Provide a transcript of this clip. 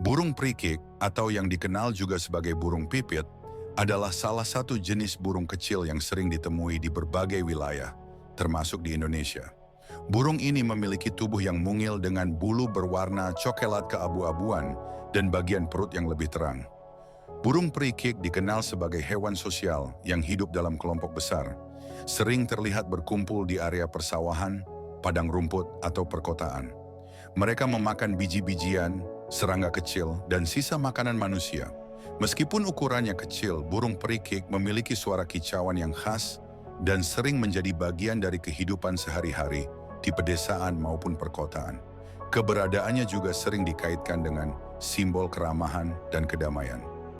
Burung perikik atau yang dikenal juga sebagai burung pipit adalah salah satu jenis burung kecil yang sering ditemui di berbagai wilayah, termasuk di Indonesia. Burung ini memiliki tubuh yang mungil dengan bulu berwarna coklat keabu-abuan dan bagian perut yang lebih terang. Burung perikik dikenal sebagai hewan sosial yang hidup dalam kelompok besar, sering terlihat berkumpul di area persawahan, padang rumput, atau perkotaan. Mereka memakan biji-bijian, serangga kecil, dan sisa makanan manusia. Meskipun ukurannya kecil, burung perikik memiliki suara kicauan yang khas dan sering menjadi bagian dari kehidupan sehari-hari di pedesaan maupun perkotaan. Keberadaannya juga sering dikaitkan dengan simbol keramahan dan kedamaian.